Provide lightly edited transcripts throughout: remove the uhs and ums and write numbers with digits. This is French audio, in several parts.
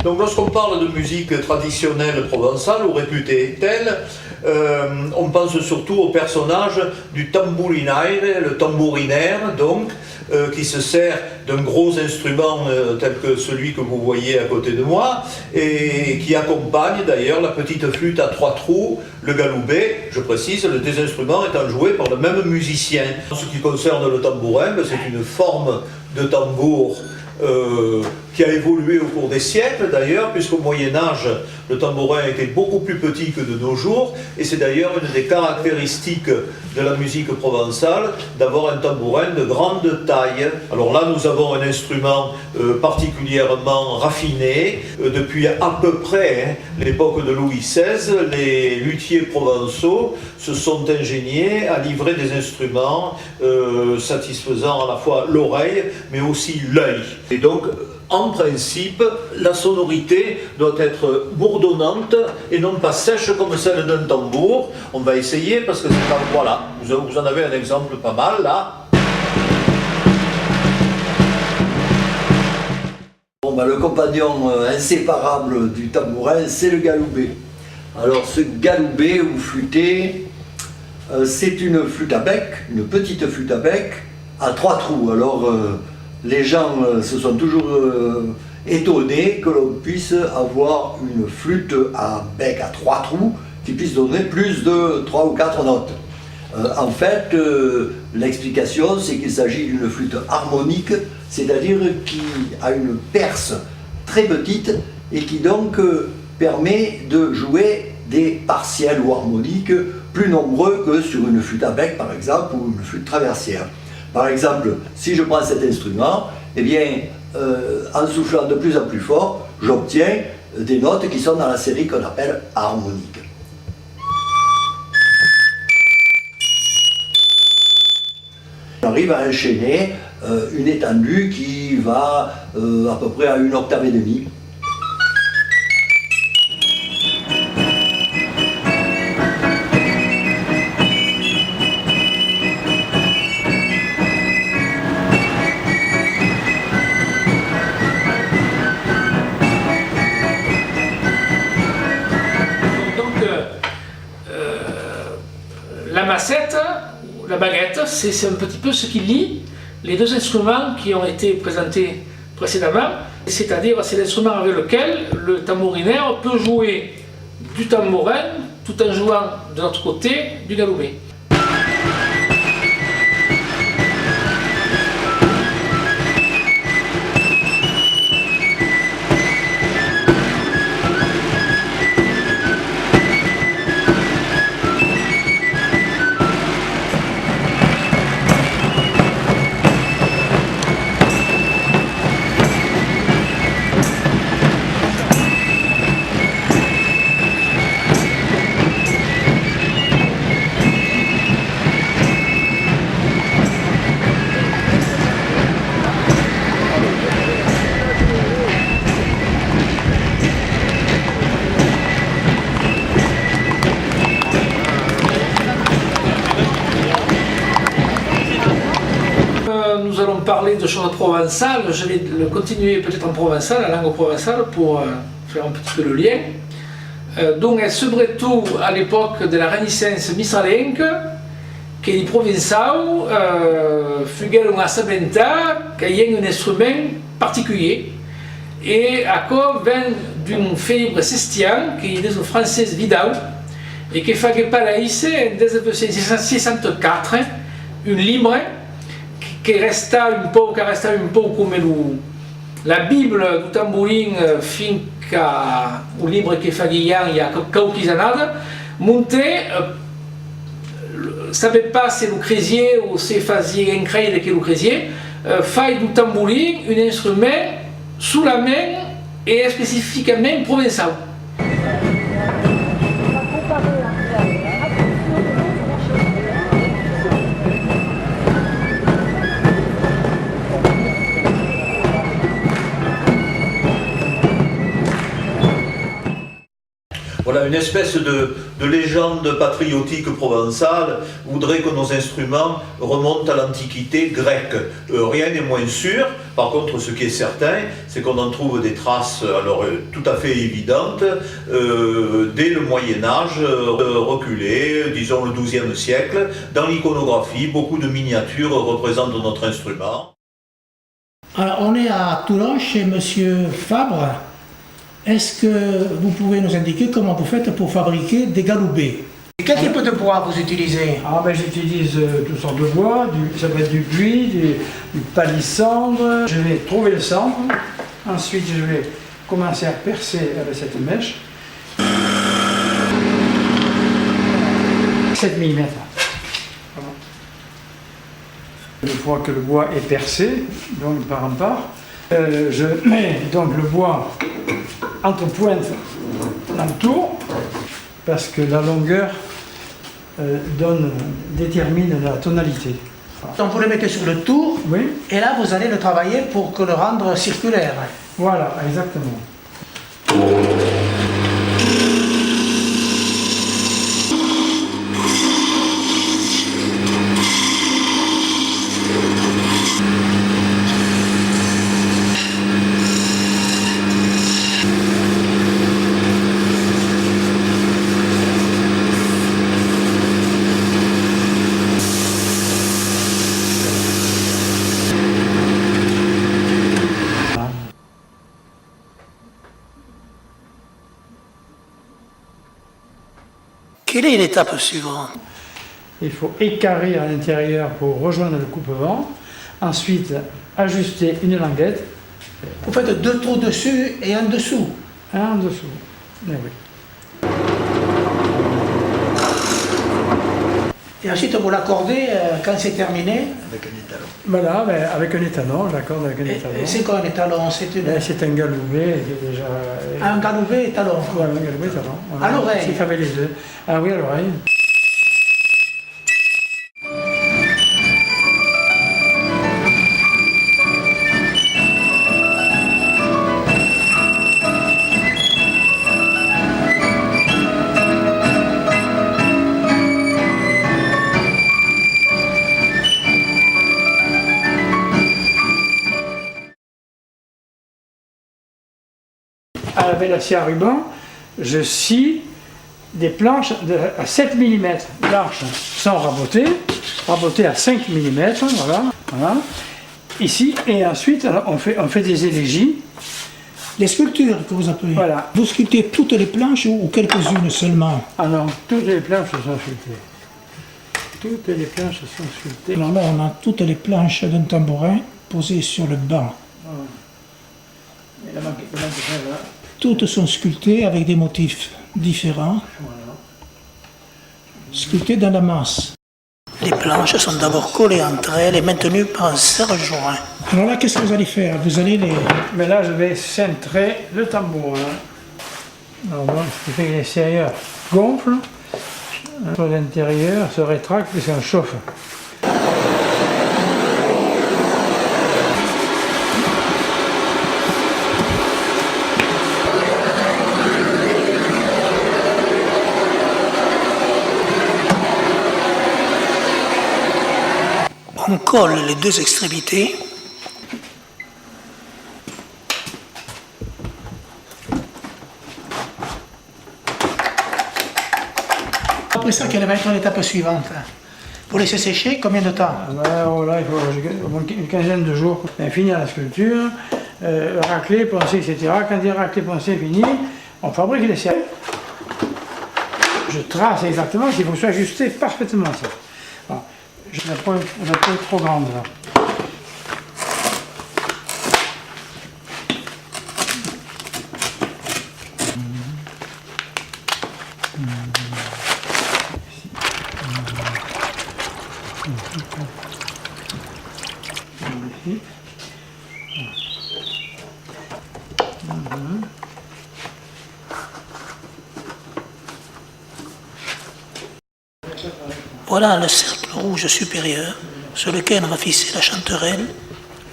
Donc lorsqu'on parle de musique traditionnelle provençale ou réputée telle, on pense surtout au personnage du tambourinaire, le tambourinaire donc, qui se sert d'un gros instrument tel que celui que vous voyez à côté de moi et qui accompagne d'ailleurs la petite flûte à 3 trous, le galoubet, je précise, les deux instruments étant joués par le même musicien. En ce qui concerne le tambourin, c'est une forme de tambour qui a évolué au cours des siècles d'ailleurs, puisqu'au Moyen-Âge, le tambourin était beaucoup plus petit que de nos jours, et c'est d'ailleurs une des caractéristiques de la musique provençale d'avoir un tambourin de grande taille. Alors là, nous avons un instrument particulièrement raffiné. Depuis à peu près l'époque de Louis XVI, les luthiers provençaux se sont ingéniés à livrer des instruments satisfaisant à la fois l'oreille, mais aussi l'œil. Et donc, en principe, la sonorité doit être bourdonnante et non pas sèche comme celle d'un tambour. On va essayer parce que c'est pas... Voilà, vous en avez un exemple pas mal là. Bon, le compagnon inséparable du tambourin, c'est le galoubet. Alors ce galoubet ou flûté, c'est une flûte à bec, une petite flûte à bec à 3 trous. Alors les gens se sont toujours étonnés que l'on puisse avoir une flûte à bec à 3 trous qui puisse donner plus de 3 ou 4 notes. En fait, l'explication, c'est qu'il s'agit d'une flûte harmonique, c'est-à-dire qui a une perce très petite et qui donc permet de jouer des partiels ou harmoniques plus nombreux que sur une flûte à bec, par exemple, ou une flûte traversière. Par exemple, si je prends cet instrument, eh bien, en soufflant de plus en plus fort, j'obtiens des notes qui sont dans la série qu'on appelle harmonique. On arrive à enchaîner une étendue qui va à peu près à 1 octave et demie. La massette, la baguette, c'est un petit peu ce qui lie les deux instruments qui ont été présentés précédemment, c'est-à-dire c'est l'instrument avec lequel le tambourinaire peut jouer du tambourin tout en jouant de l'autre côté du galoubet. Nous allons parler de choses provençales, je vais le continuer peut-être en provençal, la langue provençale, pour faire un petit peu le lien. Donc, sobretot à l'époque de la Renaissance missalenque, que les provençaux fuguèrent à sabenta qu'il y a un instrument particulier. Et à cause d'une fibre cestienne, qui est des français vidal, et qui fait paraître en 1964 une libre che resta un po' come la Bible du tambourin finca un libro che fa Guillan il y a quelques années, monté savait pas si le crisier ou si faisait un crédit que le crisier fait du tambourin un instrument sous la main et spécifiquement provençal. Voilà, une espèce de légende patriotique provençale voudrait que nos instruments remontent à l'Antiquité grecque. Rien n'est moins sûr. Par contre, ce qui est certain, c'est qu'on en trouve des traces alors, tout à fait évidentes dès le Moyen-Âge, reculé, disons le XIIe siècle. Dans l'iconographie, beaucoup de miniatures représentent notre instrument. Alors, on est à Toulon chez Monsieur Fabre. Est-ce que vous pouvez nous indiquer comment vous faites pour fabriquer des galoubets? Quel type de bois vous utilisez? J'utilise toutes sortes de bois, ça peut être du buis, du palissandre. Je vais trouver le centre, ensuite je vais commencer à percer avec cette mèche. 7 mm. Voilà. Une fois que le bois est percé, donc par en part, je mets donc le bois entre pointes dans le tour, parce que la longueur détermine la tonalité. Donc vous le mettez sur le tour, Oui, et là vous allez le travailler pour que le rendre circulaire. voilà, exactement. Quelle est l'étape suivante? Il faut écarrer à l'intérieur pour rejoindre le coupe-vent. Ensuite, ajuster une languette, Vous faites 2 trous dessus et un dessous. un en dessous. Eh oui. Et ensuite vous l'accordez quand c'est terminé. Avec un étalon. Voilà, avec un étalon, j'accorde avec un Et étalon. c'est quoi un étalon? C'est un galoubet qui est déjà... Un galoubet étalon. Voilà, un galoubet étalon. Voilà. À l'oreille. C'est avec les œufs. Ah oui, à l'oreille. Avec la scie à ruban, je scie des planches à 7 mm larges sans raboter, raboter à 5 mm, voilà. Ici, et ensuite on fait des élégies. Les sculptures que vous appelez. Voilà. Vous sculptez toutes les planches ou quelques-unes seulement? Ah non, toutes les planches sont sculptées. Toutes les planches sont sculptées. Alors là, on a toutes les planches d'un tambourin posées sur le banc. Il manque là. Toutes sont sculptées avec des motifs différents, sculptées dans la masse. Les planches sont d'abord collées entre elles et maintenues par un serre-joint. Alors là, qu'est-ce que vous allez faire? Vous allez les... Mais là, je vais centrer le tambourin. Alors, donc, ce qui fait que l'extérieur gonfle, sur l'intérieur se rétracte puisqu'on chauffe. On colle les deux extrémités. Après ça, quelle va être l'étape suivante? Vous laissez sécher combien de temps? Là, il faut au moins une quinzaine de jours pour finir la sculpture, racler, poncer, etc. Quand il est raclé, poncé, fini, on fabrique les serres. Je trace exactement qu'il faut s'ajuster parfaitement ça. Voilà. La peau est trop grande là. Voilà le cercle rouge supérieur sur lequel on va fisser la chanterelle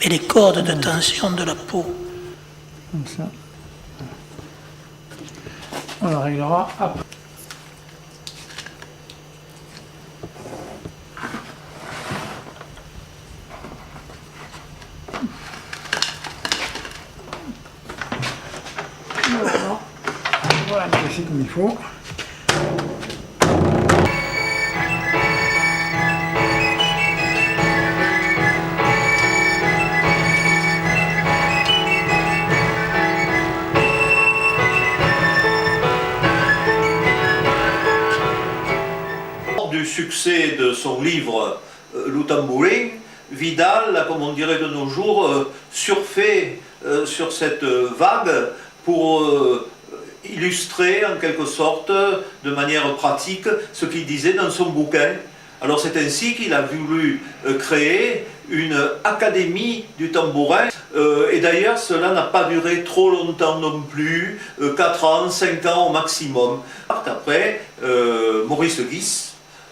et les cordes de tension de la peau. Comme ça. On le réglera après. Voilà, c'est comme il faut. Du succès de son livre Le Tambourin, Vidal, comme on dirait de nos jours, surfait sur cette vague pour illustrer en quelque sorte, de manière pratique, ce qu'il disait dans son bouquin. Alors c'est ainsi qu'il a voulu créer une académie du tambourin, et d'ailleurs cela n'a pas duré trop longtemps non plus, 4 ans, 5 ans au maximum. Après, Maurice Guis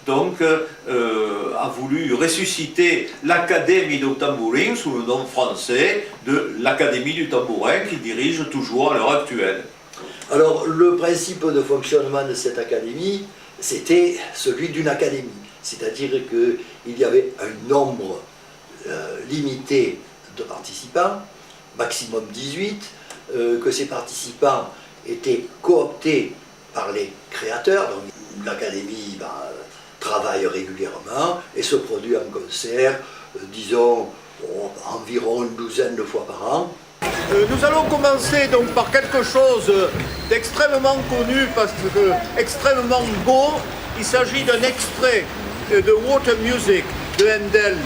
donc, a voulu ressusciter l'Académie du tambourin sous le nom français de l'Académie du tambourin qu'il dirige toujours à l'heure actuelle. Alors, le principe de fonctionnement de cette académie, c'était celui d'une académie. C'est-à-dire qu'il y avait un nombre limité de participants, maximum 18, que ces participants étaient cooptés par les créateurs. Donc, l'académie travaille régulièrement et se produit en concert, disons, environ une douzaine de fois par an. Nous allons commencer donc par quelque chose d'extrêmement connu, parce que extrêmement beau. Il s'agit d'un extrait de Water Music de Handel